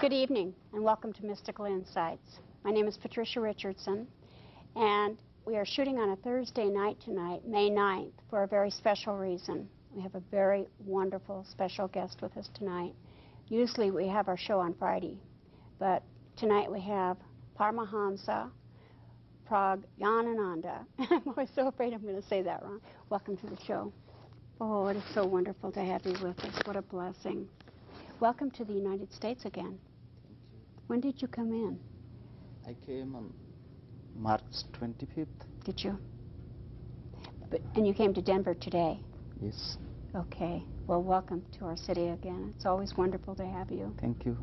Good evening and welcome to Mystical Insights. My name is Patricia Richardson and we are shooting on a Thursday night tonight, May 9th, for a very special reason. We have a very wonderful special guest with us tonight. Usually we have our show on Friday, but tonight we have Paramahamsa Prajnanananda. I'm always so afraid I'm going to say that wrong. Welcome to the show. Oh, it is so wonderful to have you with us. What a blessing. Welcome to the United States again. Thank you. When did you come in? I came on March 25th. Did you? And you came to Denver today? Yes. Okay. Well, welcome to our city again. It's always wonderful to have you. Thank you.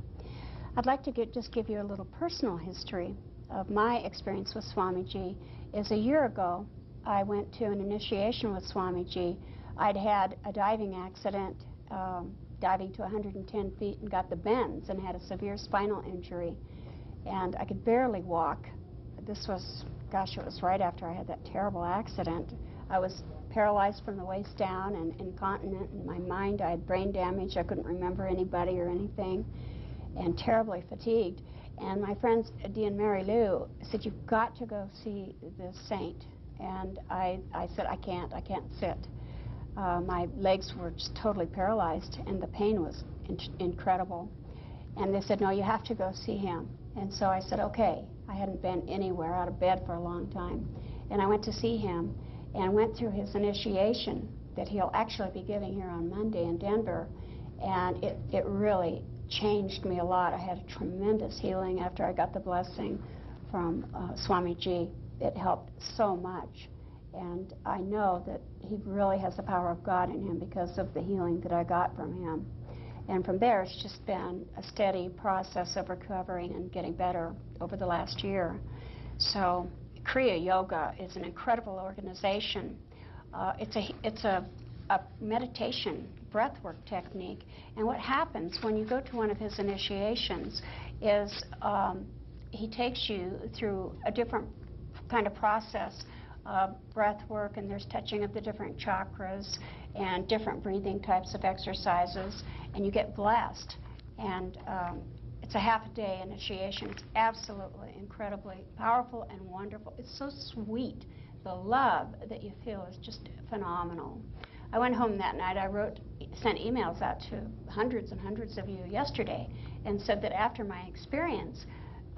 I'd like to just give you a little personal history of my experience with Swamiji. A year ago, I went to an initiation with Swamiji. I'd had a diving accident, diving to 110 feet and got the bends and had a severe spinal injury. And I could barely walk. This was, gosh, it was right after I had that terrible accident. I was paralyzed from the waist down and incontinent in my mind. I had brain damage. I couldn't remember anybody or anything and terribly fatigued. And my friends, Dee and Mary Lou, said, you've got to go see this saint. And I said, I can't sit. My legs were just totally paralyzed, and the pain was incredible. And they said, no, you have to go see him. And so I said, okay. I hadn't been anywhere out of bed for a long time. And I went to see him and went through his initiation that he'll actually be giving here on Monday in Denver. And it really changed me a lot. I had a tremendous healing after I got the blessing from Swamiji. It helped so much. And I know that he really has the power of God in him because of the healing that I got from him. And from there, it's just been a steady process of recovering and getting better over the last year. So Kriya Yoga is an incredible organization. It's a meditation, breathwork technique. And what happens when you go to one of his initiations is he takes you through a different kind of process of breath work, and there's touching of the different chakras and different breathing types of exercises, and you get blessed. And it's a half-a-day initiation. It's absolutely incredibly powerful and wonderful. It's so sweet. The love that you feel is just phenomenal. I went home that night. I sent emails out to hundreds and hundreds of you yesterday and said that after my experience,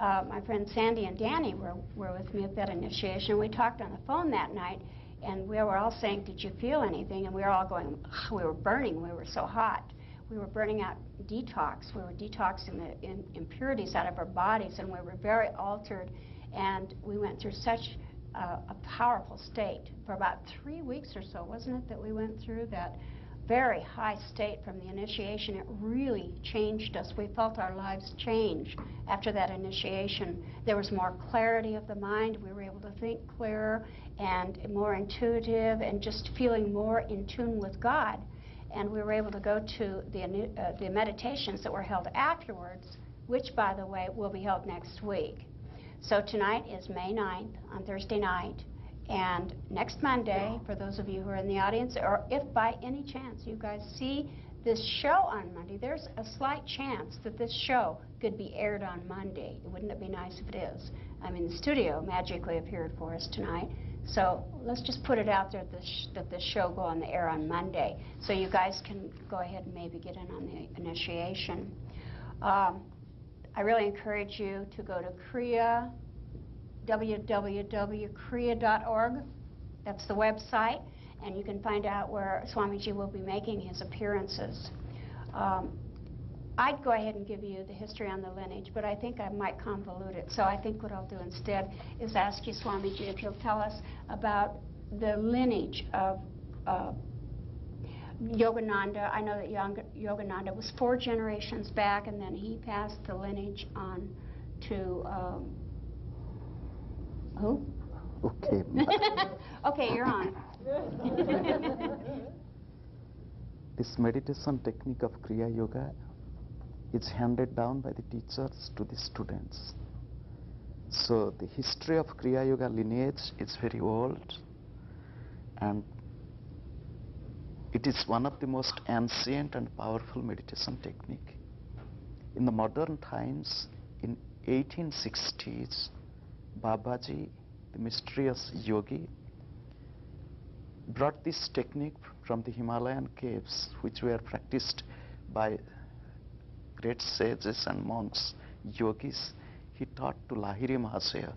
my friends Sandy and Danny were with me at that initiation. We talked on the phone that night, and we were all saying, did you feel anything? And we were all going, we were burning. We were so hot. We were burning out detox. We were detoxing the impurities out of our bodies, and we were very altered. And we went through such a powerful state for about 3 weeks or so, wasn't it, that we went through that very high state from the initiation. It really changed us. We felt our lives change after that initiation. There was more clarity of the mind. We were able to think clearer and more intuitive and just feeling more in tune with God. And we were able to go to the meditations that were held afterwards, which, by the way, will be held next week. So tonight is May 9th on Thursday night. And next Monday, for those of you who are in the audience, or if by any chance you guys see this show on Monday, there's a slight chance that this show could be aired on Monday. Wouldn't it be nice if it is? I mean, the studio magically appeared for us tonight. So let's just put it out there that this show go on the air on Monday, so you guys can go ahead and maybe get in on the initiation. I really encourage you to go to Kriya, www.kriya.org. That's the website, and you can find out where Swamiji will be making his appearances. I'd go ahead and give you the history on the lineage, but I think I might convolute it. So I think what I'll do instead is ask you, Swamiji, if you'll tell us about the lineage of Yogananda. I know that Yogananda was 4 generations back, and then he passed the lineage on to who? Okay. Okay, you're on. This meditation technique of Kriya Yoga is handed down by the teachers to the students. So the history of Kriya Yoga lineage is very old, and it is one of the most ancient and powerful meditation technique. In the modern times, in 1860s, Babaji, the mysterious yogi, brought this technique from the Himalayan caves, which were practiced by great sages and monks, yogis. He taught to Lahiri Mahasaya,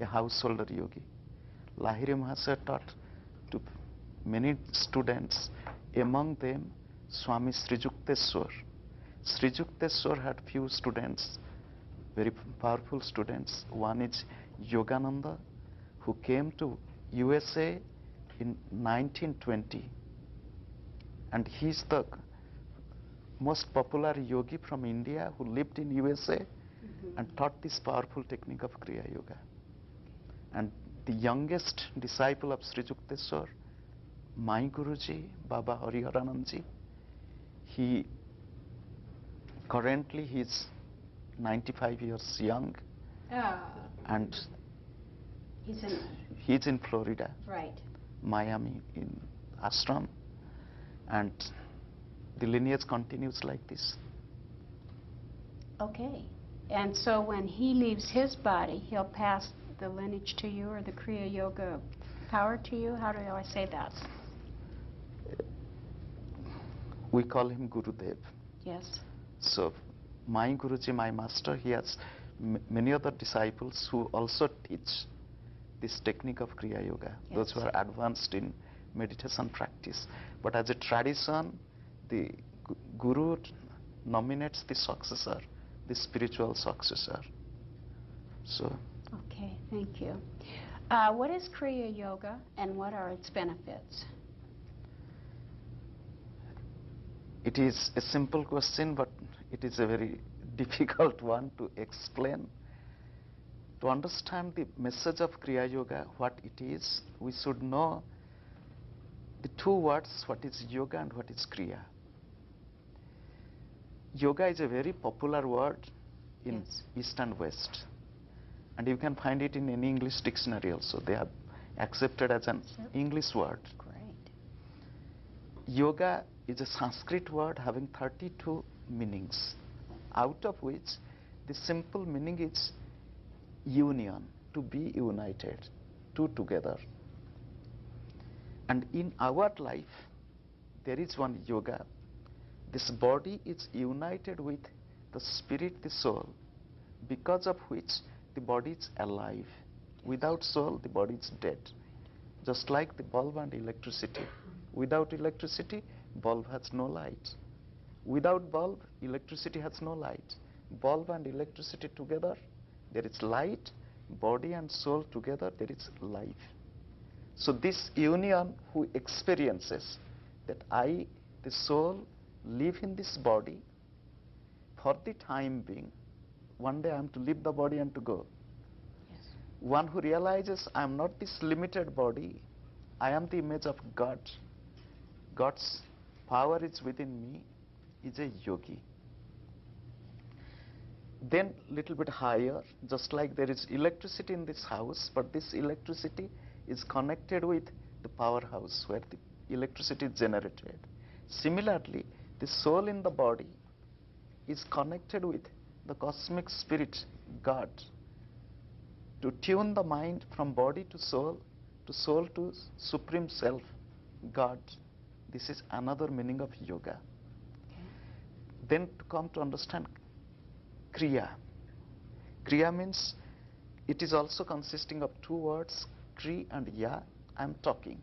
a householder yogi. Lahiri Mahasaya taught to many students, among them Swami Srijukteswar. Srijukteswar had few students, very powerful students. One is Yogananda, who came to USA in 1920, and he's the most popular yogi from India who lived in USA and taught this powerful technique of Kriya Yoga. And the youngest disciple of Sri Yukteswar, my Guruji, Baba Hariharanandji, he currently he's 95 years young, and he's in Florida, right, Miami, in ashram, and the lineage continues like this. Okay. And so when he leaves his body, he'll pass the lineage to you, or the Kriya Yoga power to you? How do I say that? We call him Gurudev. Yes. So my Guruji, my master, he has many other disciples who also teach this technique of Kriya Yoga, yes, those who are advanced in meditation practice. But as a tradition, the Guru nominates the successor, the spiritual successor. So. Okay, thank you. What is Kriya Yoga and what are its benefits? It is a simple question, but it is a very difficult one to explain. To understand the message of Kriya Yoga, what it is, we should know the two words, what is yoga and what is Kriya. Yoga is a very popular word in yes, East and West, and you can find it in any English dictionary also. They have accepted as an English word. Great. Yoga is a Sanskrit word having 32 meanings, out of which the simple meaning is union, to be united, two together. And in our life, there is one yoga. This body is united with the spirit, the soul, because of which the body is alive. Without soul, the body is dead. Just like the bulb and electricity. Without electricity, bulb has no light. Without bulb, electricity has no light. Bulb and electricity together, there is light. Body and soul together, there is life. So this union who experiences that I, the soul, live in this body for the time being. One day I am to leave the body and to go. Yes. One who realizes I am not this limited body, I am the image of God. God's power is within me, is a yogi. Then little bit higher, just like there is electricity in this house, but this electricity is connected with the powerhouse where the electricity is generated. Similarly, the soul in the body is connected with the cosmic spirit, God, to tune the mind from body to soul to supreme self, God. This is another meaning of yoga. Okay. Then to come to understand Kriya. Kriya means it is also consisting of two words, Kri and Ya. I am talking.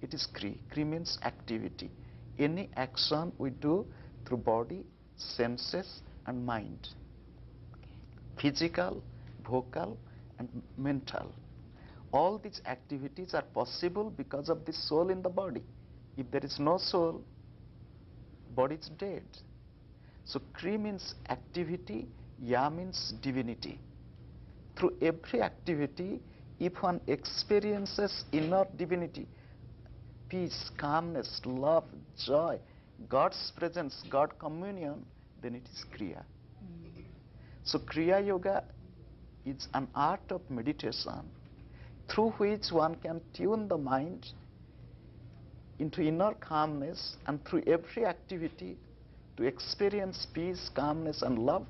It is Kri. Kri means activity. Any action we do through body, senses and mind. Physical, vocal and mental. All these activities are possible because of the soul in the body. If there is no soul, body is dead. So Kri means activity, Ya means divinity. Through every activity, if one experiences inner divinity, peace, calmness, love, joy, God's presence, God communion, then it is Kriya. So Kriya Yoga is an art of meditation through which one can tune the mind into inner calmness, and through every activity to experience peace, calmness, and love,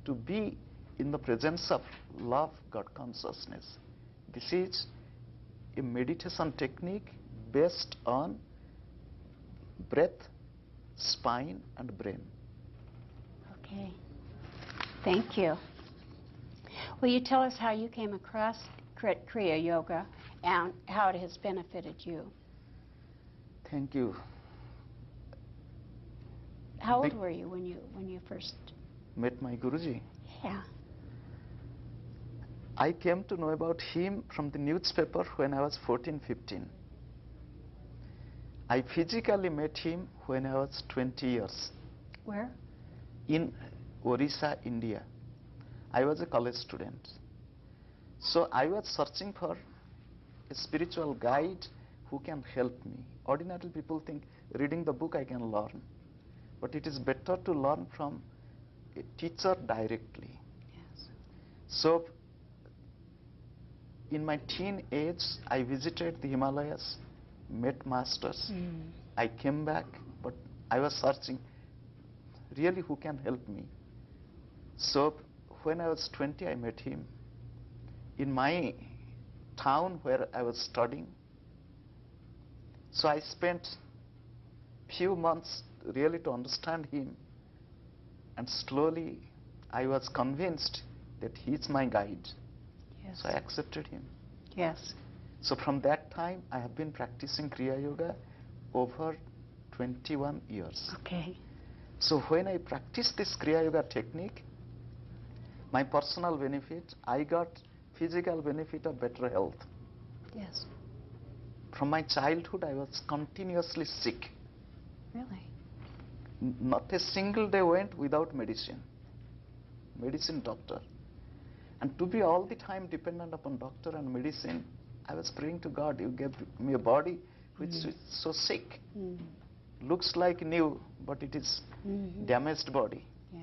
to be in the presence of love, God consciousness. This is a meditation technique based on breath, spine, and brain. Okay. Thank you. Will you tell us how you came across Kriya Yoga and how it has benefited you? Thank you. How old were you when you first met my Guruji? Yeah. I came to know about him from the newspaper when I was 14, 15. I physically met him when I was 20 years. Where? In Orissa, India. I was a college student. So I was searching for a spiritual guide who can help me. Ordinary people think reading the book I can learn. But it is better to learn from a teacher directly. Yes. So in my teen age, I visited the Himalayas, met masters. I came back, but I was searching really who can help me. So when I was 20, I met him. In my town where I was studying. So I spent few months really to understand him, and slowly I was convinced that he is my guide. Yes. So I accepted him. Yes. So from that time I have been practicing Kriya Yoga over 21 years. Okay. So when I practiced this Kriya Yoga technique, my personal benefit, I got physical benefit of better health. Yes. From my childhood, I was continuously sick. Really? Not a single day went without medicine. Medicine doctor. And to be all the time dependent upon doctor and medicine, I was praying to God, you gave me a body which is so sick. Looks like new, but it is damaged body. Yeah.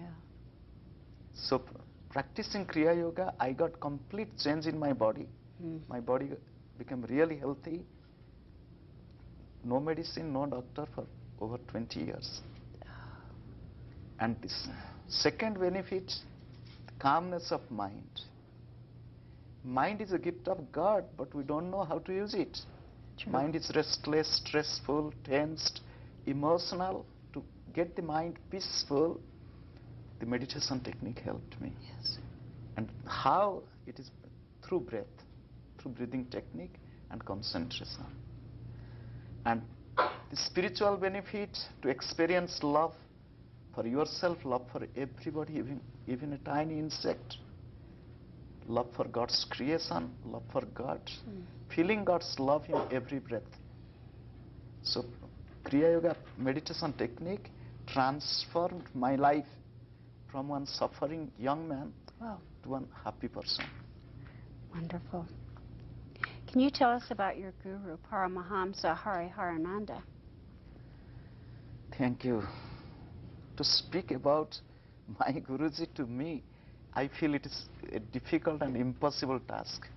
So practicing Kriya Yoga, I got complete change in my body. My body became really healthy. No medicine, no doctor for over 20 years. And this second benefit, calmness of mind. Mind is a gift of God, but we don't know how to use it. True. Mind is restless, stressful, tensed, emotional. To get the mind peaceful, the meditation technique helped me. Yes. And how? It is through breath, through breathing technique and concentration. And the spiritual benefit, to experience love for yourself, love for everybody, even a tiny insect, love for God's creation, love for God, feeling God's love in every breath. So Kriya Yoga meditation technique transformed my life from one suffering young man to one happy person. Wonderful. Can you tell us about your guru, Paramahamsa Prajnanananda? Thank you. To speak about my Guruji to me, I feel it is a difficult and impossible task.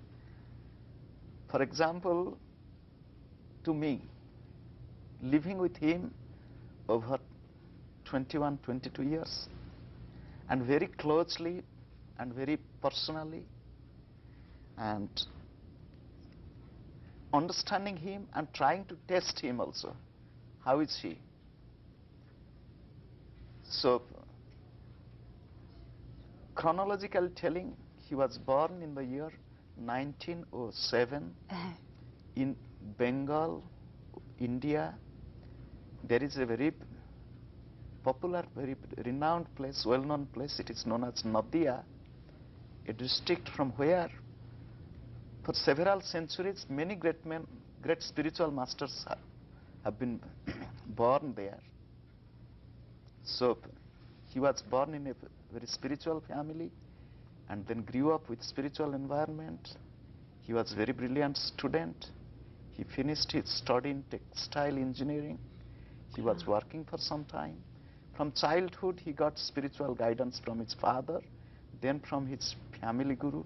For example, to me, living with him over 21, 22 years, and very closely and very personally, and understanding him and trying to test him also. How is he? So, chronologically telling, he was born in the year 1907 in Bengal, India. There is a very popular, very renowned place, well-known place. It is known as Nadia, a district from where for several centuries many great men, great spiritual masters have been born there. So he was born in a very spiritual family and then grew up with spiritual environment. He was a very brilliant student. He finished his study in textile engineering. He was working for some time. From childhood, he got spiritual guidance from his father, then from his family guru.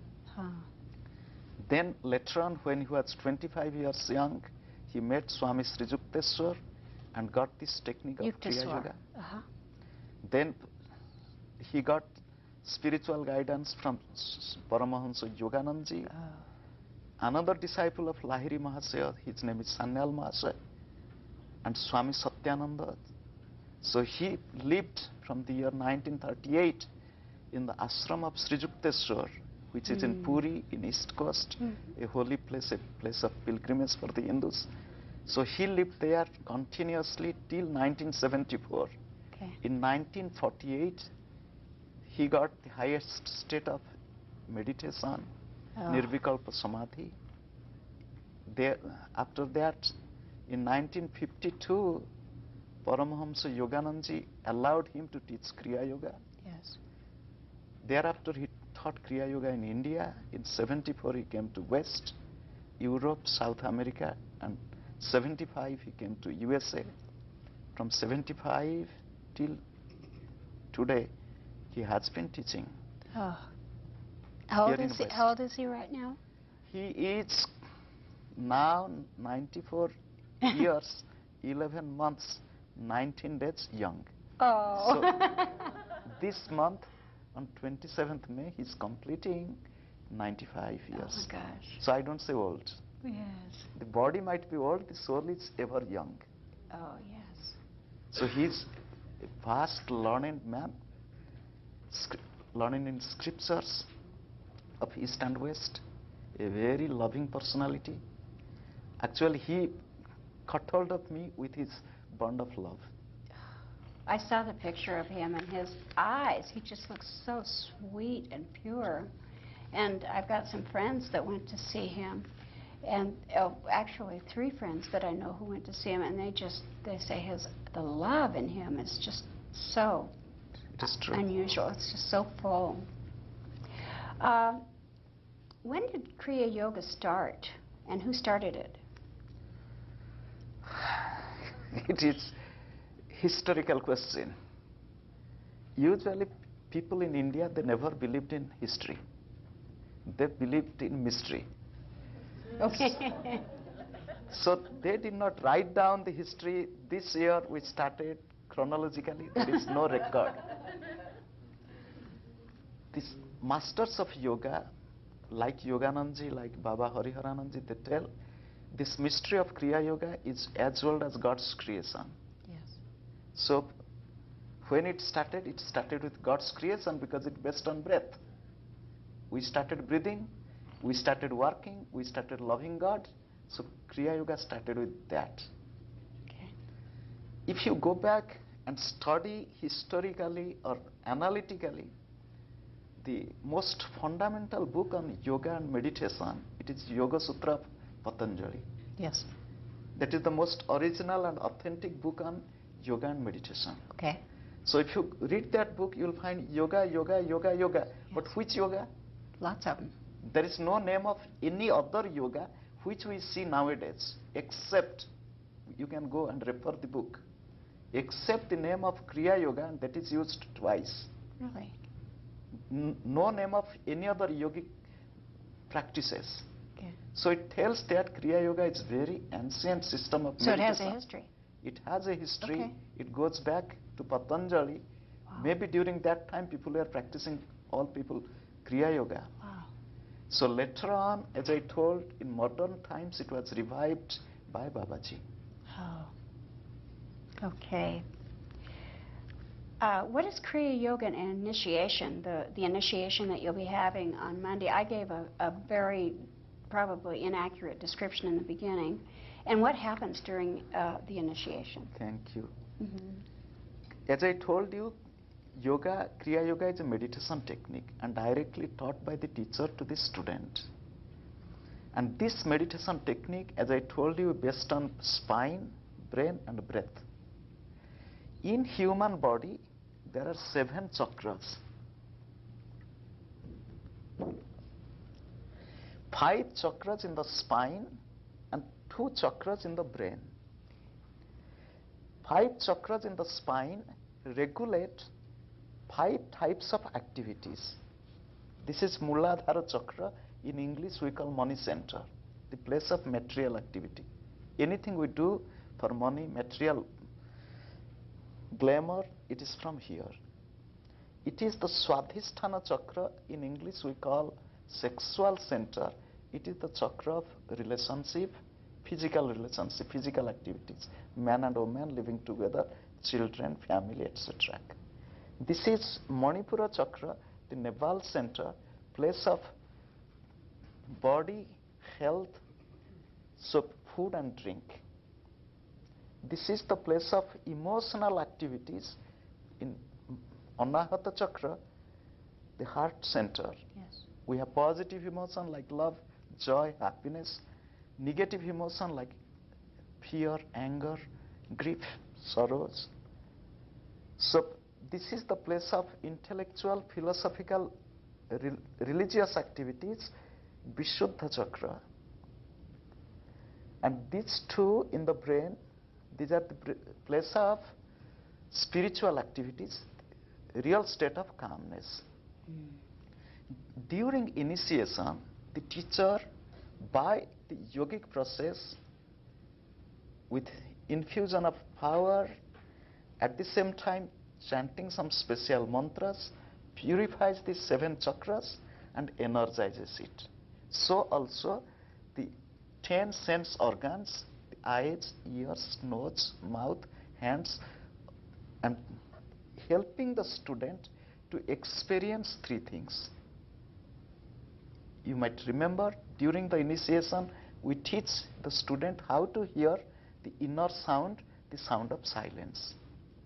Then later on, when he was 25 years young, he met Swami Sri Yukteswar and got this technique of Kriya Yoga. Then he got spiritual guidance from Paramahamsa Yoganandaji. Another disciple of Lahiri Mahasaya, his name is Sanyal Mahasaya, and Swami Satyananda. So he lived from the year 1938 in the ashram of Sri Yukteswar, which is in Puri, in East Coast, a holy place, a place of pilgrimage for the Hindus. So he lived there continuously till 1974. Okay. In 1948, he got the highest state of meditation, Nirvikalpa Samadhi. After that, in 1952, Paramahamsa Yoganandaji allowed him to teach Kriya Yoga. Yes. Thereafter, he taught Kriya Yoga in India. In 74, he came to West, Europe, South America, and 75, he came to USA. From 75 till today, he has been teaching. Oh. How old is he right now? He is now 94 years, 11 months, 19 days young. Oh. So this month, on 27th May, he's completing 95 years. Oh my gosh. So I don't say old. Yes. The body might be old, the soul is ever young. Oh, yes. So he's a vast learned man, learning in scriptures of East and West, a very loving personality. Actually, he caught hold of me with his bond of love. I saw the picture of him and his eyes. He just looks so sweet and pure. And I've got some friends that went to see him. And actually 3 friends that I know who went to see him, and they say the love in him is just so unusual. It's just so full. When did Kriya Yoga start, and who started it? It is historical question. Usually people in India, they never believed in history. They believed in mystery. Okay. So they did not write down the history. This year we started chronologically. There is no record. These masters of yoga, like Yoganandaji, like Baba Hariharanandaji, they tell this mystery of Kriya Yoga is as old as God's creation. Yes. So when it started with God's creation because it's based on breath. We started breathing, we started working, we started loving God. So Kriya Yoga started with that. Okay. If you go back and study historically or analytically, the most fundamental book on yoga and meditation, it is Yoga Sutra of Patanjali. Yes. That is the most original and authentic book on yoga and meditation. Okay. So if you read that book, you will find yoga, yoga, yoga, yoga. Yes. But which yoga? Lots of them. There is no name of any other yoga which we see nowadays, except, you can go and refer the book, except the name of Kriya Yoga, and that is used twice. Really? No name of any other yogic practices. Okay. So it tells that Kriya Yoga is very ancient system of meditation. So it has a history. It has a history. Okay. It goes back to Patanjali. Wow. Maybe during that time people were practicing, all people, Kriya Yoga. Wow. So later on, as I told, in modern times it was revived by Babaji. Oh. Okay. What is Kriya Yoga and initiation, the initiation that you'll be having on Monday? I gave a very probably inaccurate description in the beginning. And what happens during the initiation? Thank you. Mm-hmm. As I told you, yoga, Kriya Yoga is a meditation technique and directly taught by the teacher to the student. And this meditation technique, as I told you, based on spine, brain and breath. In human body, there are 7 chakras. 5 chakras in the spine and 2 chakras in the brain. 5 chakras in the spine regulate 5 types of activities. This is Muladhara chakra. In English we call money center, the place of material activity. Anything we do for money, material glamour, it is from here. It is the Swadhisthana chakra, in English we call sexual center. It is the chakra of relationship, physical activities, man and woman living together, children, family, etc. This is Manipura chakra, the navel center, place of body, health, so food and drink. This is the place of emotional activities. In Anahata chakra, the heart center. Yes. We have positive emotion like love, joy, happiness. Negative emotion like fear, anger, grief, sorrows. So this is the place of intellectual, philosophical, religious activities, Vishuddha chakra. And these two in the brain, these are the place of spiritual activities, real state of calmness. During initiation, the teacher, by the yogic process, with infusion of power, at the same time chanting some special mantras, purifies the 7 chakras and energizes it. So also the 10 sense organs, the eyes, ears, nose, mouth, hands, and helping the student to experience 3 things. You might remember during the initiation we teach the student how to hear the inner sound, the sound of silence.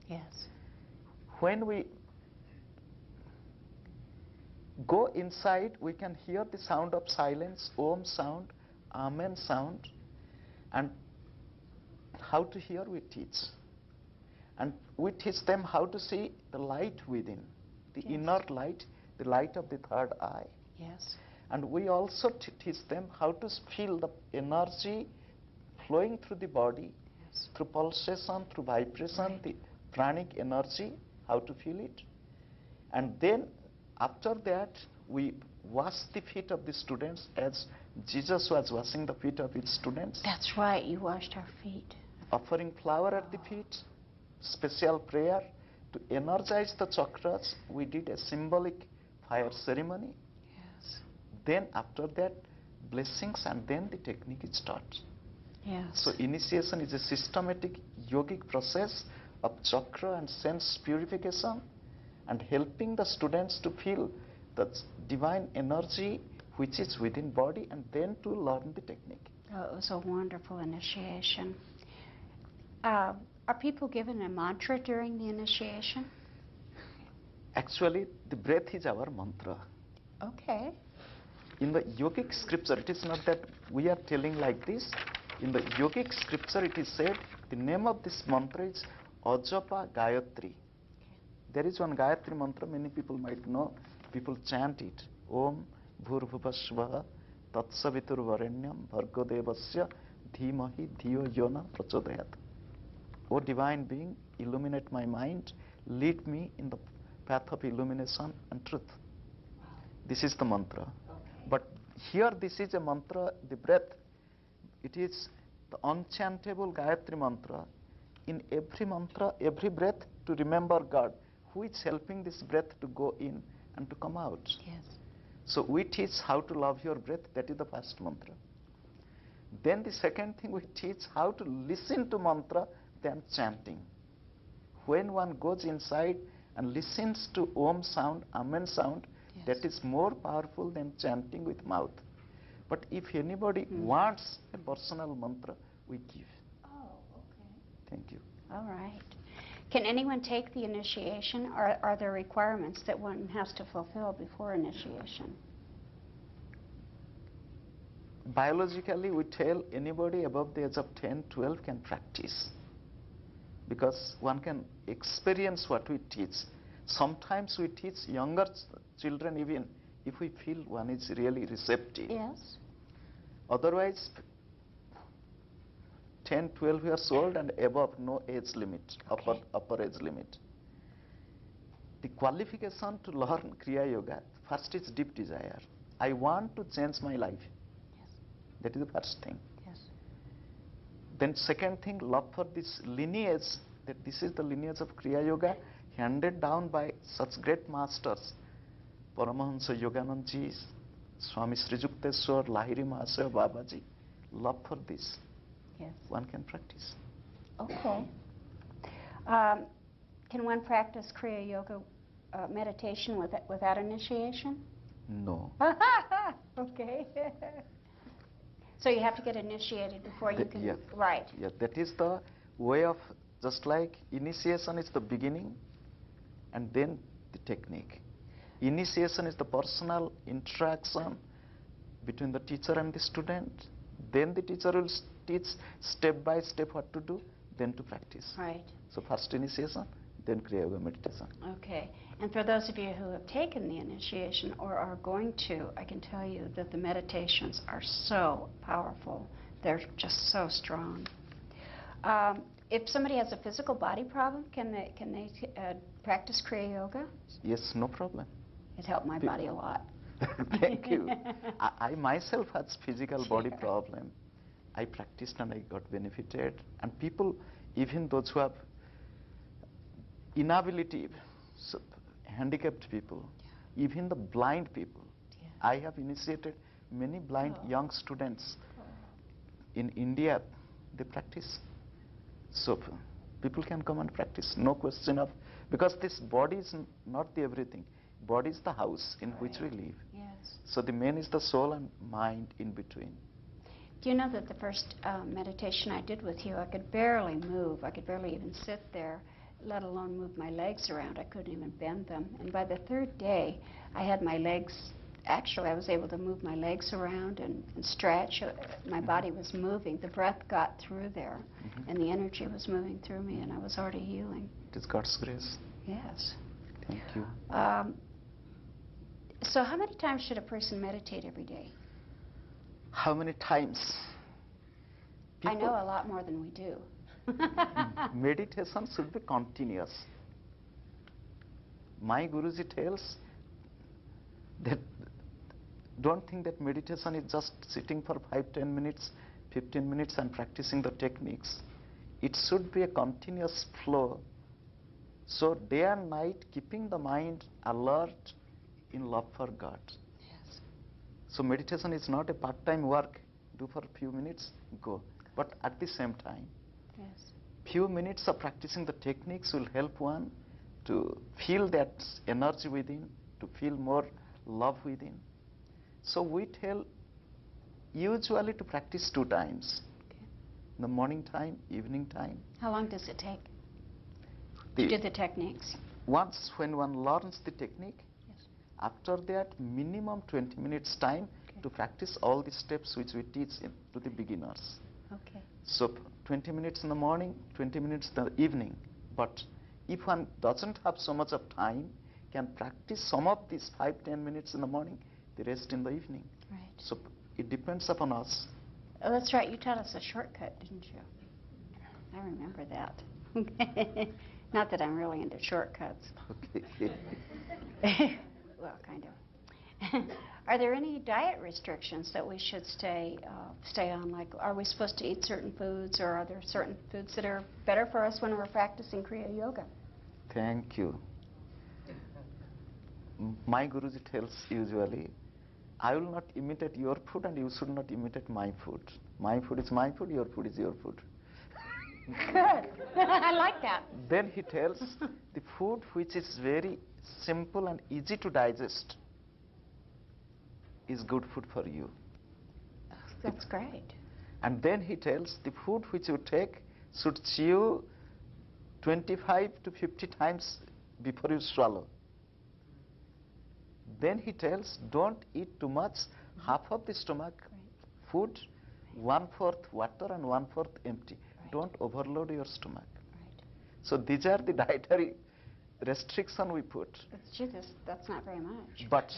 Yes. When we go inside, we can hear the sound of silence, Om sound, Amen sound, and how to hear we teach. And we teach them how to see the light within, the inner light, the light of the third eye. Yes. And we also teach them how to feel the energy flowing through the body, through pulsation, through vibration, the pranic energy, how to feel it. And then after that, we wash the feet of the students as Jesus was washing the feet of his students. That's right, you washed our feet. Offering flower at the feet, special prayer to energize the chakras. We did a symbolic fire ceremony. Yes. Then after that, blessings, and then the technique is taught. Yes. So initiation is a systematic yogic process of chakra and sense purification and helping the students to feel the divine energy which is within body and then to learn the technique. Oh, it was a wonderful initiation. Are people given a mantra during the initiation? Actually, the breath is our mantra. Okay. In the yogic scripture, it is not that we are telling like this. In the yogic scripture, it is said the name of this mantra is Ajapa Gayatri. There is one Gayatri mantra, many people might know. People chant it. Om Bhurvubhasvaha Tatsavitur Varenyam Bhargo Devasya Dhimahi Dhiyo Yona Prachodayat. O divine being, illuminate my mind, lead me in the path of illumination and truth. This is the mantra. But here this is a mantra, the breath. It is the unchantable Gayatri mantra. In every mantra, every breath, to remember God, who is helping this breath to go in and to come out. Yes. So we teach how to love your breath. That is the first mantra. Then the second thing, we teach how to listen to mantra than chanting. When one goes inside and listens to Om sound, Amen sound, that is more powerful than chanting with mouth. But if anybody wants a personal mantra, we give. Oh, okay. Thank you. All right. Can anyone take the initiation, or are there requirements that one has to fulfill before initiation? Biologically, we tell anybody above the age of 10, 12 can practice. Because one can experience what we teach. Sometimes we teach younger children even if we feel one is really receptive. Yes. Otherwise, 10, 12 years old and above, no age limit, upper age limit. The qualification to learn Kriya Yoga, first is deep desire. I want to change my life. Yes. That is the first thing. Yes. Then second thing, love for this lineage, that this is the lineage of Kriya Yoga, handed down by such great masters, Paramahamsa Yoganandaji, Swami Sri Yukteswar, Lahiri Mahasaya, Babaji. Love for this. Yes. One can practice. Okay. Can one practice Kriya Yoga meditation without initiation? No. Okay. So you have to get initiated before you can... Yeah. Right. Yeah, that is the way of, just like initiation is the beginning and then the technique. Initiation is the personal interaction between the teacher and the student. Then the teacher will teach step by step what to do, then to practice. Right. So first initiation, then Kriya Yoga meditation. Okay. And for those of you who have taken the initiation or are going to, I can tell you that the meditations are so powerful. They're just so strong. If somebody has a physical body problem, can they practice Kriya Yoga? Yes, no problem. It helped my body a lot. Thank you. I myself had physical body problem. I practiced and I got benefited. And people, even those who have inability, so handicapped people, even the blind people. Yeah. I have initiated many blind young students in India. They practice. So people can come and practice. No question of, because this body is not the everything. Body is the house in which we live. Yes. So the main is the soul and mind in between. Do you know that the first meditation I did with you, I could barely move. I could barely even sit there, let alone move my legs around. I couldn't even bend them. And by the third day, I had my legs, actually I was able to move my legs around and stretch. My body was moving. The breath got through there, and the energy was moving through me, and I was already healing. It is God's grace. Yes. Thank you. So how many times should a person meditate every day? How many times? I know a lot more than we do. Meditation should be continuous. My Guruji tells that don't think that meditation is just sitting for 5-10 minutes, 15 minutes and practicing the techniques. It should be a continuous flow. So day and night, keeping the mind alert in love for God. Yes. So meditation is not a part-time work. Do for a few minutes, go. But at the same time, Yes. few minutes of practicing the techniques will help one to feel that energy within, to feel more love within. So we tell usually to practice 2 times. Okay. In the morning time, evening time. How long does it take to do the techniques? Once when one learns the technique, Yes. after that minimum 20 minutes time to practice all the steps which we teach to the beginners. Okay. So 20 minutes in the morning, 20 minutes in the evening. But if one doesn't have so much of time, can practice some of these 5-10 minutes in the morning, the rest in the evening. Right. So it depends upon us. Oh, that's right. You taught us a shortcut, didn't you? I remember that. Not that I'm really into shortcuts. Okay. Well, kind of. Are there any diet restrictions that we should stay on? Like, are we supposed to eat certain foods, or are there certain foods that are better for us when we're practicing Kriya Yoga? Thank you. My Guruji tells usually, I will not imitate your food and you should not imitate my food. My food is my food, your food is your food. Good. I like that. Then he tells the food which is very simple and easy to digest is good food for you. That's great. And then he tells the food which you take should chew 25 to 50 times before you swallow. Then he tells don't eat too much, half of the stomach food, 1/4 water and 1/4 empty. Don't overload your stomach. Right. So these are the dietary restriction we put. That's not very much. But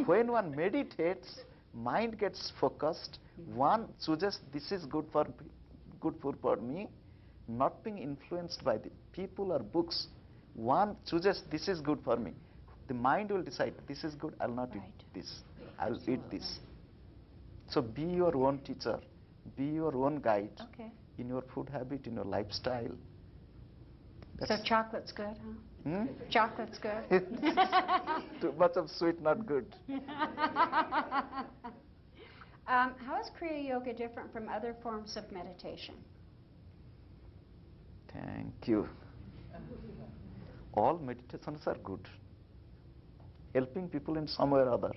when one meditates, mind gets focused. One chooses this is good food for me, not being influenced by the people or books. One chooses this is good for me. The mind will decide this is good, I'll not eat this. I'll eat this. So be your own teacher, be your own guide in your food habit, in your lifestyle. So chocolate's good, huh? Hmm? Chocolate's good. Too much of sweet, not good. How is Kriya Yoga different from other forms of meditation? Thank you. All meditations are good, helping people in some way or other.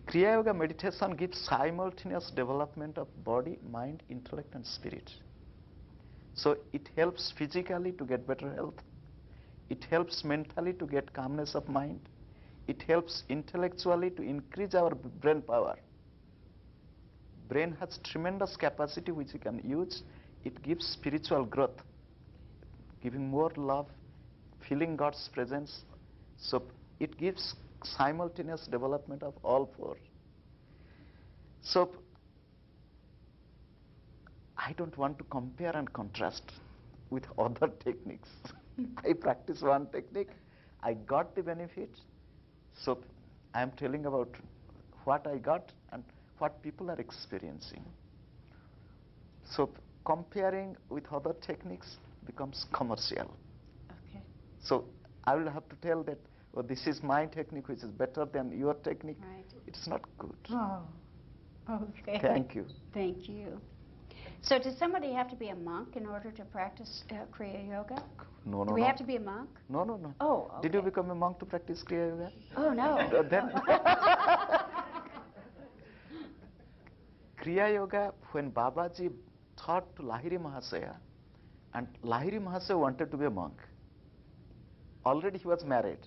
Kriya Yoga meditation gives simultaneous development of body, mind, intellect and spirit. So it helps physically to get better health. It helps mentally to get calmness of mind. It helps intellectually to increase our brain power. Brain has tremendous capacity which we can use. It gives spiritual growth, giving more love, feeling God's presence. So it gives simultaneous development of all four. So I don't want to compare and contrast with other techniques. I practice one technique, I got the benefit, so I am telling about what I got and what people are experiencing. So comparing with other techniques becomes commercial. Okay. So I will have to tell that, oh, this is my technique which is better than your technique. Right. It's not good. Oh, okay. Thank you. Thank you. So does somebody have to be a monk in order to practice Kriya Yoga? No, Do no, we no. have to be a monk? No, no, no. Oh, okay. Did you become a monk to practice Kriya Yoga? Oh, no. Then Kriya Yoga, when Babaji taught to Lahiri Mahasaya, and Lahiri Mahasaya wanted to be a monk. Already he was married.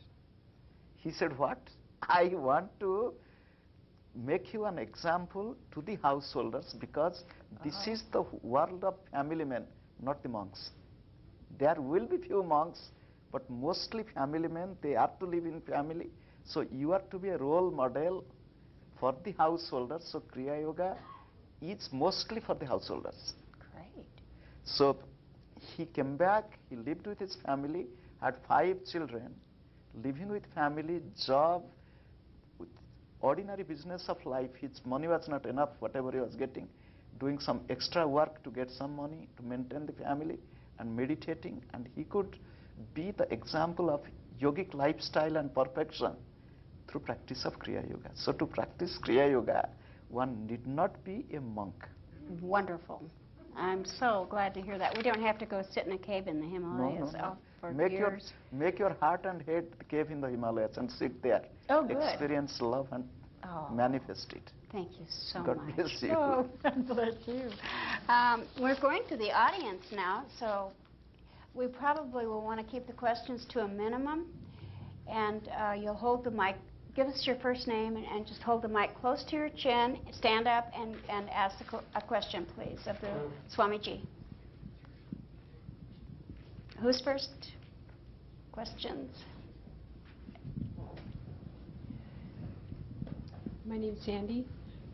He said, what? I want to make you an example to the householders because this is the world of family men, not the monks. There will be few monks, but mostly family men, they are to live in family. So you are to be a role model for the householders. So Kriya Yoga is mostly for the householders. Great. So he came back, he lived with his family, had 5 children, living with family, job, with ordinary business of life. His money was not enough, whatever he was getting, doing some extra work to get some money to maintain the family and meditating, and he could be the example of yogic lifestyle and perfection through practice of Kriya Yoga. So to practice Kriya Yoga, one need not be a monk. Wonderful. I'm so glad to hear that. We don't have to go sit in a cave in the Himalayas for years. Make your heart and head the cave in the Himalayas and sit there. Oh, good. Experience love and manifest it. Thank you so God much. bless you. Oh, God bless you. We're going to the audience now, so we probably will want to keep the questions to a minimum. And you'll hold the mic. Give us your first name and just hold the mic close to your chin. Stand up and ask a question, please, of the Swamiji. Who's first? Questions? My name's Sandy.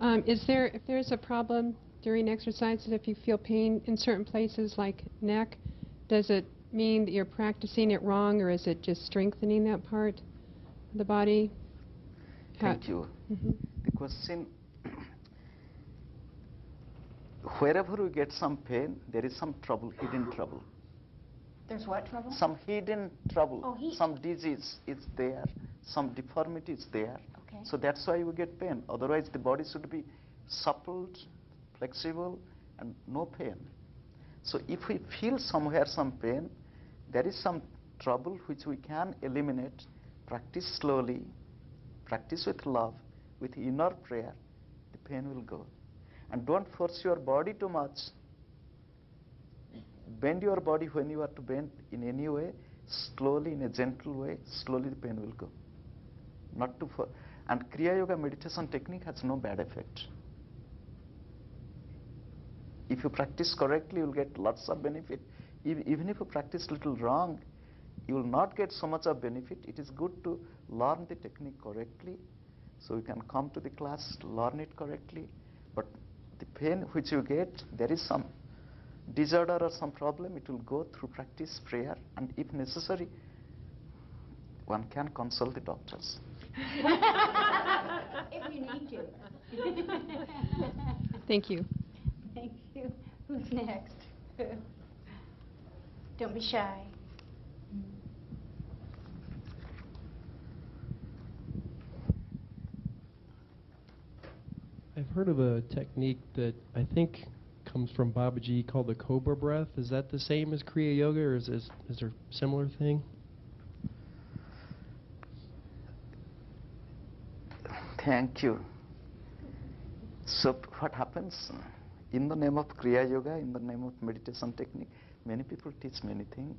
If there's a problem during exercises, if you feel pain in certain places like neck, does it mean that you're practicing it wrong, or is it just strengthening that part of the body? Thank you. The question, wherever we get some pain, there is some trouble, hidden trouble. There's what trouble? Some hidden trouble, Oh, some disease is there, some deformity is there. Okay. So that's why we get pain. Otherwise the body should be supple, flexible and no pain. So if we feel somewhere some pain, there is some trouble which we can eliminate. Practice slowly, practice with love, with inner prayer, the pain will go. And don't force your body too much. Bend your body when you are to bend in any way, slowly, in a gentle way, slowly the pain will go. Not too far. And Kriya Yoga meditation technique has no bad effect. If you practice correctly, you will get lots of benefit. Even if you practice little wrong, you will not get so much of benefit. It is good to learn the technique correctly. So you can come to the class, learn it correctly. But the pain which you get, there is some disorder or some problem, it will go through practice, prayer, and if necessary, one can consult the doctors. If you need to. Thank you. Thank you. Who's next? Don't be shy. I've heard of a technique that I think comes from Babaji called the Cobra breath. Is that the same as Kriya Yoga, or is there a similar thing? Thank you. So what happens in the name of Kriya Yoga, in the name of meditation technique, many people teach many things.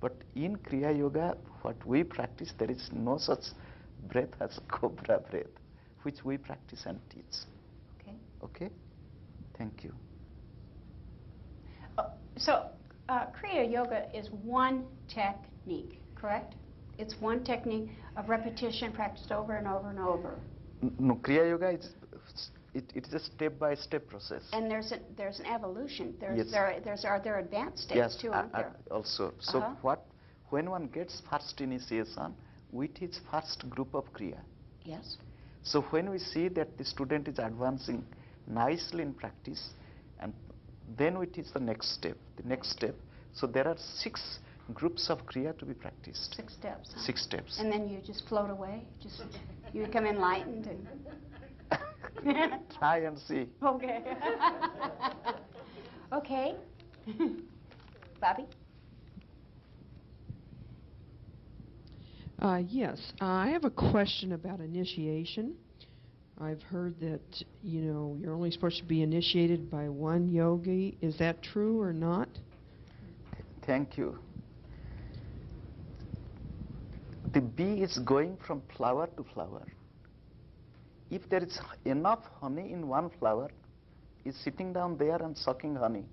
But in Kriya Yoga, what we practice, there is no such breath as Cobra breath, which we practice and teach. Okay. Okay? Thank you. So Kriya Yoga is one technique, correct? It's one technique of repetition practiced over and over and over. No, Kriya Yoga is it is a step-by-step process. And there's an evolution. Yes. Are there advanced states Yes, too, aren't there? also. So when one gets first initiation, we teach first group of Kriya. Yes. So when we see that the student is advancing nicely in practice, and then we teach the next step. So there are 6 groups of Kriya to be practiced. 6 steps. Huh? 6 steps. And then you just float away. You become enlightened. And try and see. Okay. Okay. Bobby? Yes, I have a question about initiation. I've heard that, you're only supposed to be initiated by one yogi. Is that true or not? Thank you. The bee is going from flower to flower. If there is enough honey in one flower, it's sitting down there and sucking honey,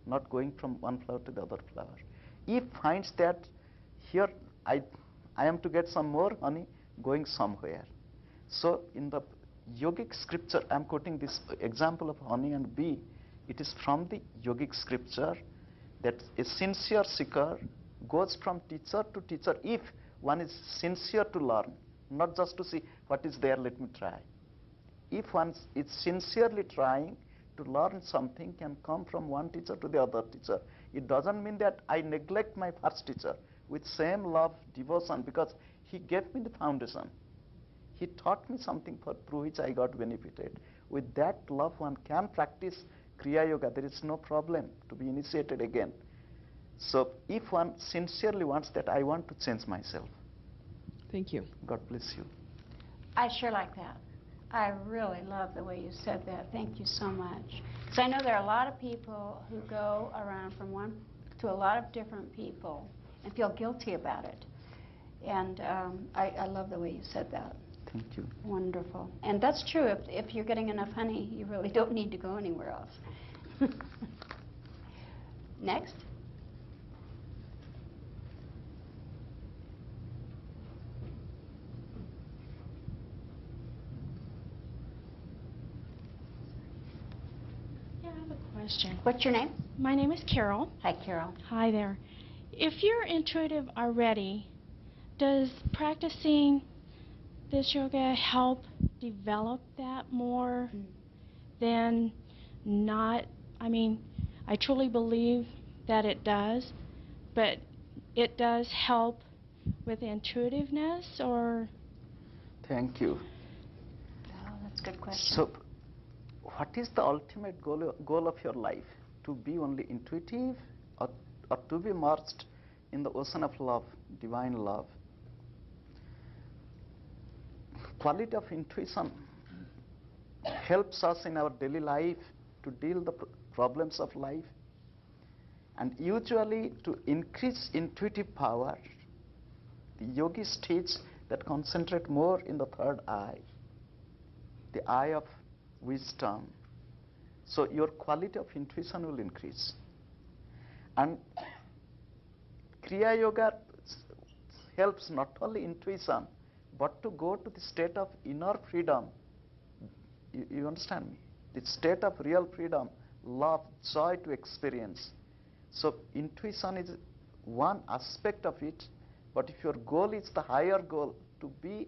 not going from one flower to the other flower. If finds that here I am to get some more honey, going somewhere. So in the yogic scripture, I am quoting this example of honey and bee. It is from the yogic scripture that a sincere seeker goes from teacher to teacher if one is sincere to learn, not just to see what is there, let me try. If one is sincerely trying to learn something, can come from one teacher to the other teacher. It doesn't mean that I neglect my first teacher with same love, devotion, because he gave me the foundation. He taught me something through which I got benefited. With that love, one can practice Kriya Yoga. There is no problem to be initiated again. So if one sincerely wants that, I want to change myself. Thank you. God bless you. I sure like that. I really love the way you said that. Thank you so much. So I know there are a lot of people who go around from one to a lot of different people and feel guilty about it. And I love the way you said that. Thank you. Wonderful. And that's true. If you're getting enough honey, you really don't need to go anywhere else. Next. Yeah, I have a question. What's your name? My name is Carol. Hi, Carol. Hi there. If you're intuitive already, does practicing this yoga help develop that more than not? I mean, I truly believe that it does, but it does help with intuitiveness, or? Thank you. Oh, that's a good question. So, what is the ultimate goal of your life? To be only intuitive, or to be immersed in the ocean of love, divine love? Quality of intuition helps us in our daily life to deal the problems of life, and usually to increase intuitive power, the yogis teach that concentrate more in the third eye, the eye of wisdom. So your quality of intuition will increase. And Kriya Yoga helps not only intuition, but to go to the state of inner freedom. You understand me? The state of real freedom, love, joy to experience. So intuition is one aspect of it, but if your goal is the higher goal, to be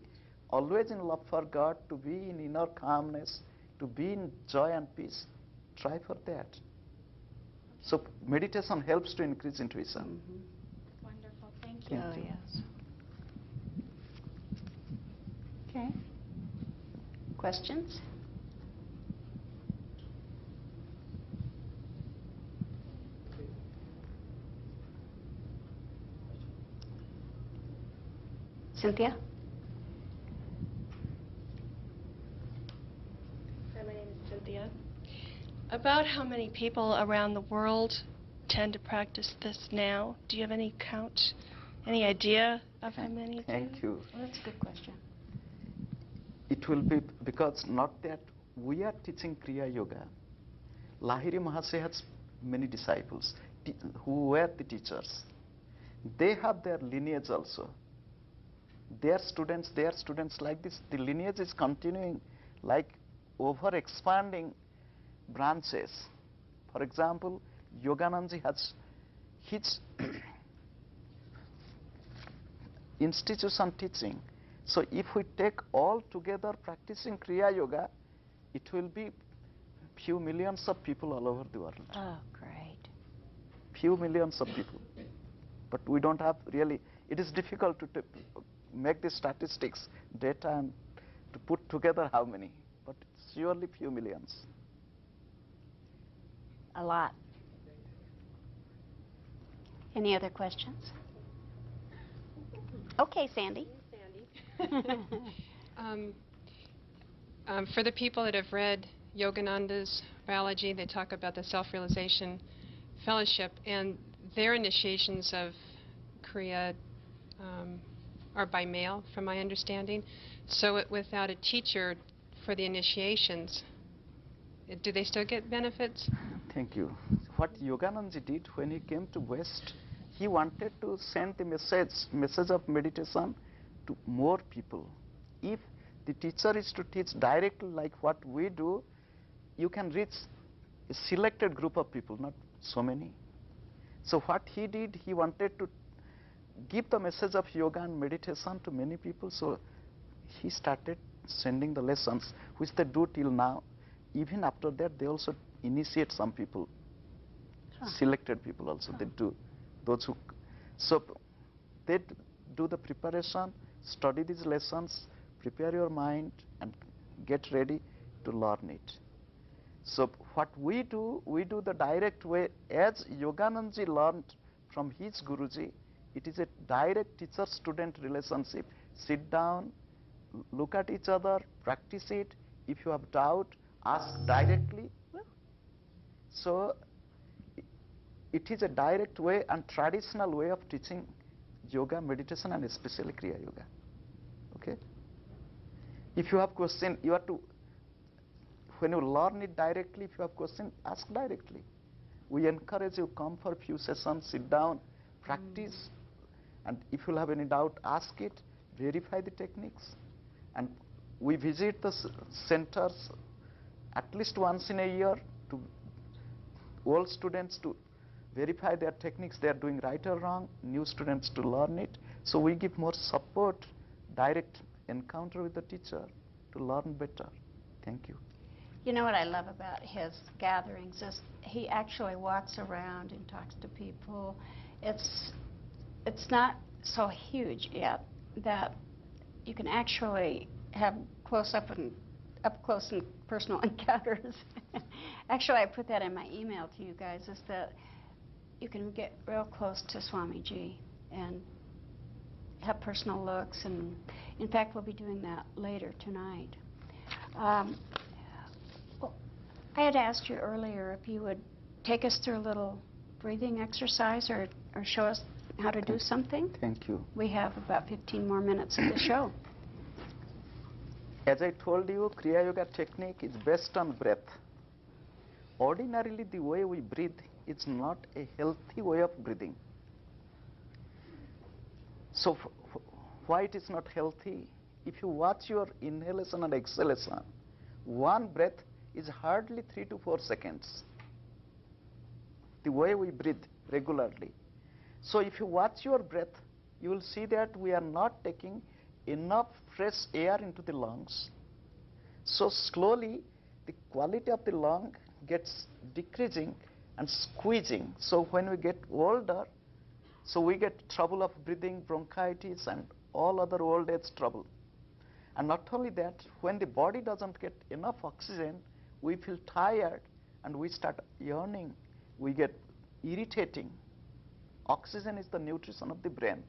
always in love for God, to be in inner calmness, to be in joy and peace, try for that. So meditation helps to increase intuition. Wonderful. Thank you. Thank you. Yes. Okay. Questions? Cynthia? Hi, my name is Cynthia. About how many people around the world tend to practice this now? Do you have any count, any idea of how many do? Thank you. Well, that's a good question. It will be because not that we are teaching Kriya Yoga. Lahiri Mahasi has many disciples who were the teachers. They have their lineage also. Their students like this. The lineage is continuing, like over expanding branches. For example, Yoganandaji has his institution teaching. So if we take all together practicing Kriya Yoga, it will be few millions of people all over the world. Oh, great. Few millions of people. But we don't have really, it is difficult to make the statistics, data, and to put together how many. But it's surely few millions. A lot. Any other questions? Okay, Sandy. For the people that have read Yogananda's biology, they talk about the self-realization fellowship, and their initiations of Kriya are by mail, from my understanding. So without a teacher for the initiations, do they still get benefits? Thank you. What Yoganandaji did when he came to West, he wanted to send the message of meditation to more people. If the teacher is to teach directly like what we do, you can reach a selected group of people, not so many. So what he did, he wanted to give the message of yoga and meditation to many people. So he started sending the lessons, which they do till now. Even after that, they also initiate some people, selected people also. They do. Those who, so they do the preparation, study these lessons, prepare your mind, and get ready to learn it. So what we do the direct way, as Yoganandaji learned from his Guruji. It is a direct teacher-student relationship. Sit down, look at each other, practice it. If you have doubt, ask directly. So it is a direct way and traditional way of teaching yoga, meditation, and especially Kriya Yoga. Okay? If you have question, you have to, when you learn it directly, if you have question, ask directly. We encourage you, come for a few sessions, sit down, practice, and if you have any doubt, ask it, verify the techniques. And we visit the centers at least once in a year to all students to verify their techniques, they are doing right or wrong, new students to learn it. So we give more support, direct encounter with the teacher to learn better. Thank you. You know what I love about his gatherings is he actually walks around and talks to people. It's not so huge yet that you can actually have up close and personal encounters. Actually, I put that in my email to you guys, is that you can get real close to Swamiji and have personal looks, and in fact we'll be doing that later tonight. Well, I had asked you earlier if you would take us through a little breathing exercise or show us how to do something. Thank you. We have about 15 more minutes of the show. As I told you, Kriya Yoga technique is based on breath. Ordinarily, the way we breathe is not a healthy way of breathing. So why it is not healthy? If you watch your inhalation and exhalation, one breath is hardly 3 to 4 seconds. The way we breathe regularly. So if you watch your breath, you will see that we are not taking enough fresh air into the lungs. So slowly, the quality of the lung gets decreasing and squeezing. So when we get older, so we get trouble of breathing, bronchitis, and all other old age trouble. And not only that, when the body doesn't get enough oxygen, we feel tired and we start yawning. We get irritating. Oxygen is the nutrition of the brain.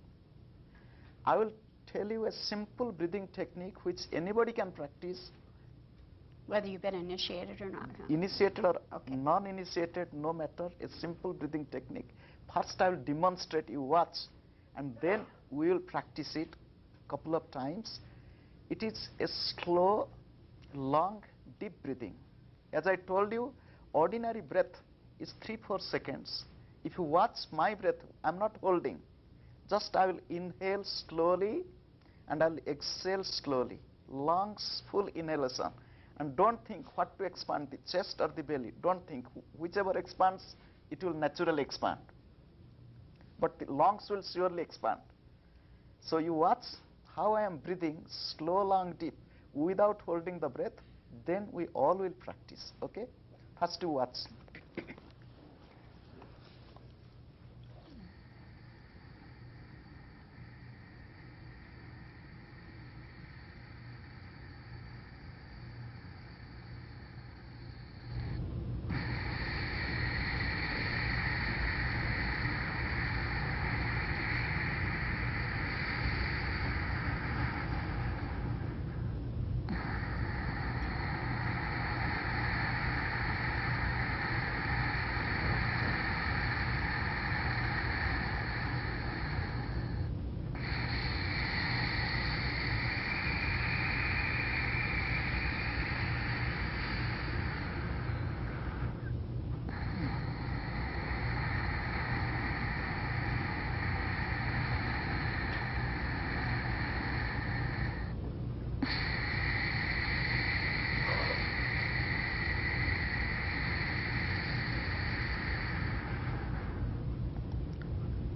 I will tell you a simple breathing technique which anybody can practice. Whether you've been initiated or not. Huh? Initiated or Okay. non-initiated, no matter, a simple breathing technique. First I will demonstrate, you watch, and then we will practice it couple of times. It is a slow, long, deep breathing. As I told you, ordinary breath is 3-4 seconds. If you watch my breath, I'm not holding. Just I will inhale slowly and I'll exhale slowly. Long, full inhalation. And don't think what to expand, the chest or the belly. Don't think. Whichever expands, it will naturally expand. But the lungs will surely expand. So you watch how I am breathing, slow, long, deep, without holding the breath. Then we all will practice. Okay? First you watch.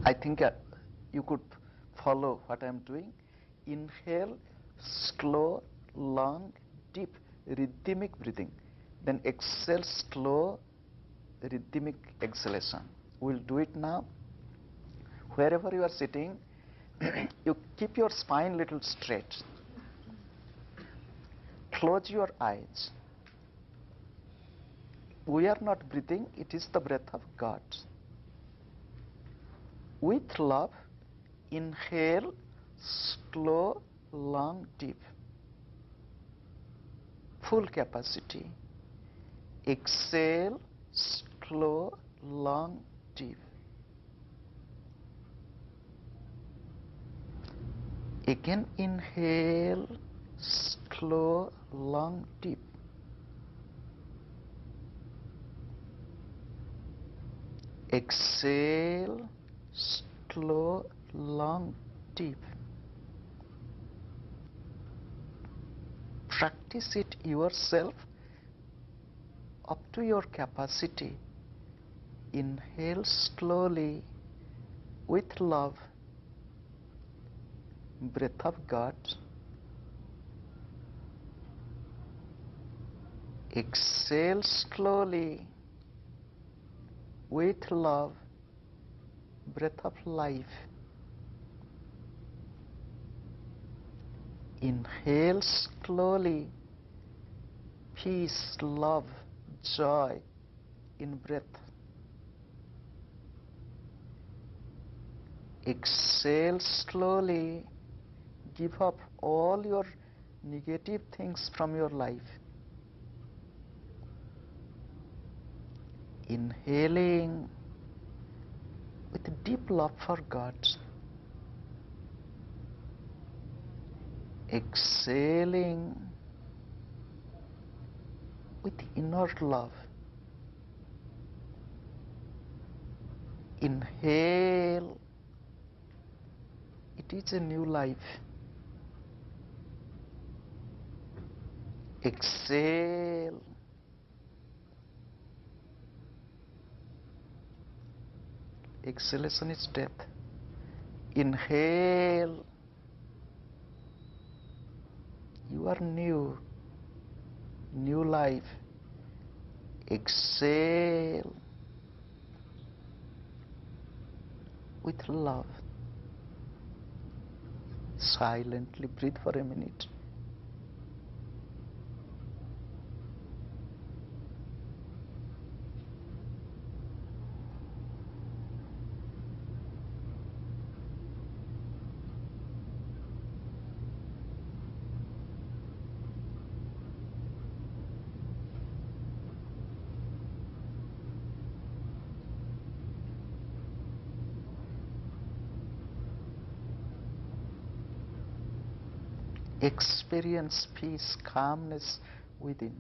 I think you could follow what I am doing. Inhale, slow, long, deep, rhythmic breathing. Then exhale, slow, rhythmic exhalation. We'll do it now. Wherever you are sitting, you keep your spine little straight. Close your eyes. We are not breathing, it is the breath of God. With love, inhale, slow, long, deep. Full capacity. Exhale, slow, long, deep. Again inhale, slow, long, deep. Exhale, slow, long, deep. Practice it yourself up to your capacity. Inhale slowly with love, breath of God. Exhale slowly with love, breath of life. Inhale slowly, peace, love, joy in breath. Exhale slowly, give up all your negative things from your life. Inhaling with deep love for God. Exhaling with inner love. Inhale, it is a new life. Exhale, exhalation is death. Inhale, you are new, new life. Exhale with love. Silently breathe for a minute. experience peace, calmness within.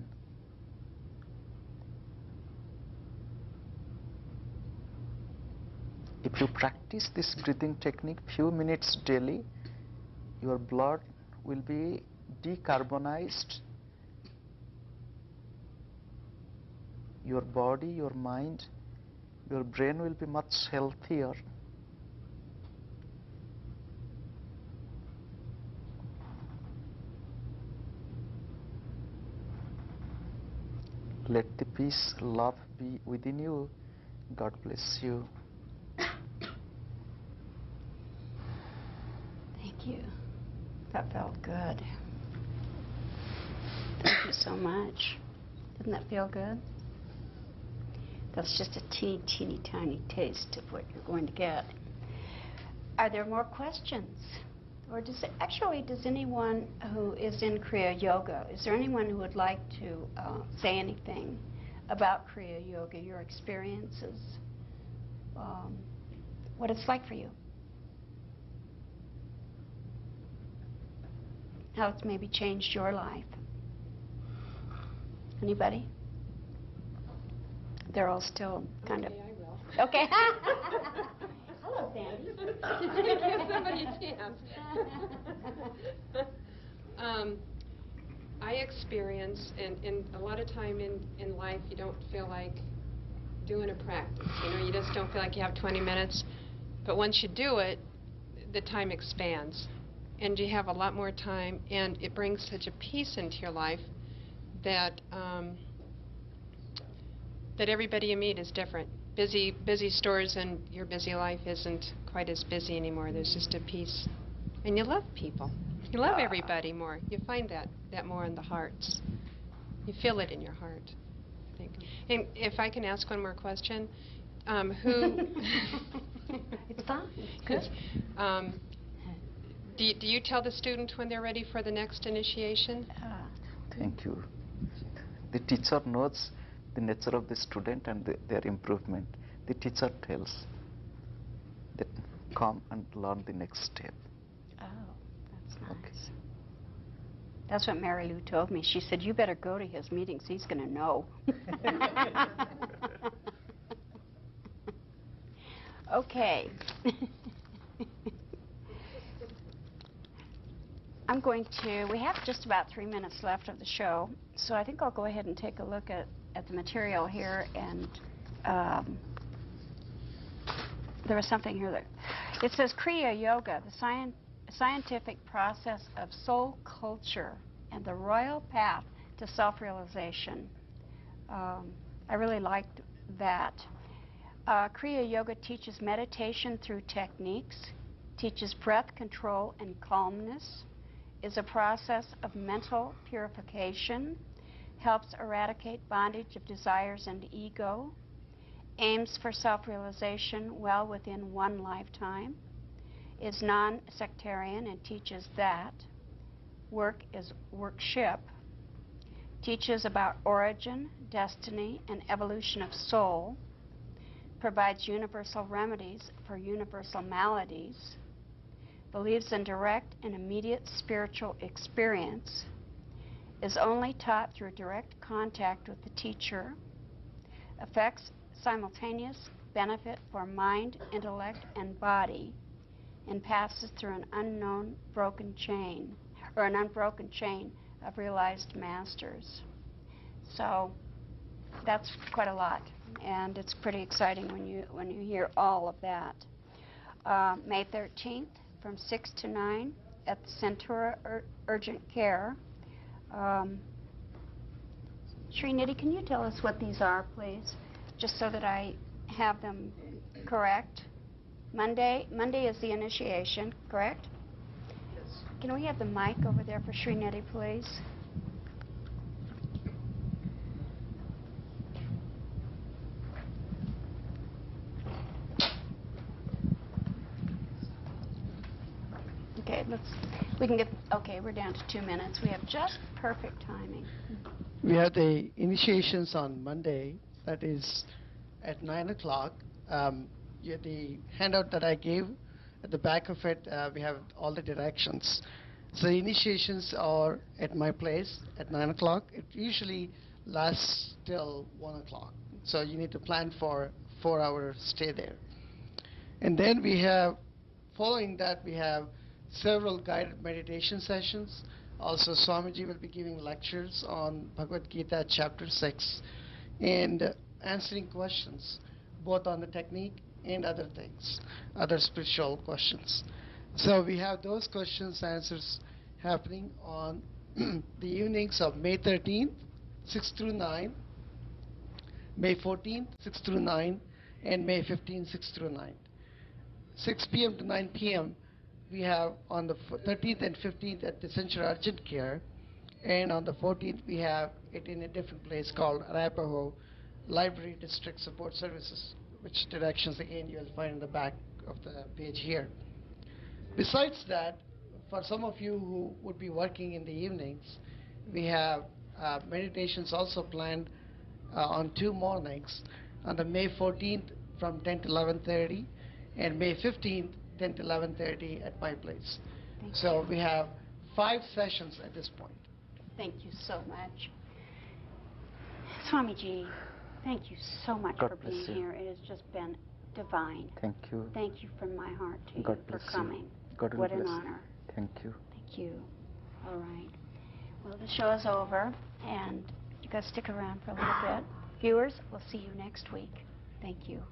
If you practice this breathing technique few minutes daily, your blood will be decarbonized. Your body, your mind, your brain will be much healthier. Let the peace, love be within you. God bless you. Thank you. That felt good. Thank you so much. Didn't that feel good? That's just a teeny, teeny, tiny taste of what you're going to get. Are there more questions? Or does anyone who is in Kriya Yoga, is there anyone who would like to say anything about Kriya Yoga, your experiences, what it's like for you? How it's maybe changed your life? Anybody? They're all still kind of... I will. Okay. Hello, Sandy. Give somebody a chance. I experience, and a lot of time in life, you don't feel like doing a practice. You just don't feel like you have 20 minutes. But once you do it, the time expands. And you have a lot more time, and it brings such a peace into your life that that everybody you meet is different. Busy stores and your busy life isn't quite as busy anymore. There's just a peace. And you love people. You love everybody more. You find that more in the hearts. You feel it in your heart, I think. And if I can ask one more question, who... It's fine. It's good. Do you tell the student when they're ready for the next initiation? Thank you. The teacher knows the nature of the student and their improvement. The teacher tells that come and learn the next step. Oh, that's nice. Okay. That's what Mary Lou told me. She said, you better go to his meetings. He's going to know. Okay. We have just about 3 minutes left of the show, so I think I'll go ahead and take a look at the material here, and there was something here that, it says Kriya Yoga, the scientific process of soul culture and the royal path to self-realization. I really liked that. Kriya Yoga teaches meditation through techniques, teaches breath control and calmness, is a process of mental purification, helps eradicate bondage of desires and ego, aims for self-realization well within one lifetime, is non-sectarian and teaches that, work is workship, teaches about origin, destiny, and evolution of soul, provides universal remedies for universal maladies, believes in direct and immediate spiritual experience, is only taught through direct contact with the teacher, affects simultaneous benefit for mind, intellect, and body, and passes through an unbroken chain of realized masters. So that's quite a lot, and it's pretty exciting when you hear all of that. May 13th, from 6 to 9 at the Centura Urgent Care. Srinidhi, can you tell us what these are, please, just so that I have them correct? Monday is the initiation, correct? Yes. Can we have the mic over there for Srinidhi, please? Okay, we're down to 2 minutes. We have just perfect timing. We have the initiations on Monday, that is at 9 o'clock. The handout that I gave, at the back of it, we have all the directions. So initiations are at my place at 9 o'clock. It usually lasts till 1 o'clock. So you need to plan for 4-hour stay there. And then we have, following that, we have several guided meditation sessions. Also, Swamiji will be giving lectures on Bhagavad Gita chapter 6 and answering questions, both on the technique and other things, other spiritual questions. So we have those questions, answers happening on the evenings of May 13th, 6 through 9, May 14th, 6 through 9, and May 15th, 6 through 9. 6 p.m. to 9 p.m. we have on the 13th and 15th at the Central Urgent Care, and on the 14th we have it in a different place called Arapahoe Library District Support Services, which directions again you will find in the back of the page here. Besides that, for some of you who would be working in the evenings, we have meditations also planned on 2 mornings, on the May 14th from 10 to 11:30, and May 15th, 10 to 11:30 at my place. So we have 5 sessions at this point. Thank you so much. Swamiji, thank you so much God for bless being you. here. It has just been divine. Thank you. Thank you from my heart to God you for bless you. coming. God will What an bless you. honor. Thank you. Thank you. All right. Well, the show is over, and you guys stick around for a little bit. Viewers, we'll see you next week. Thank you.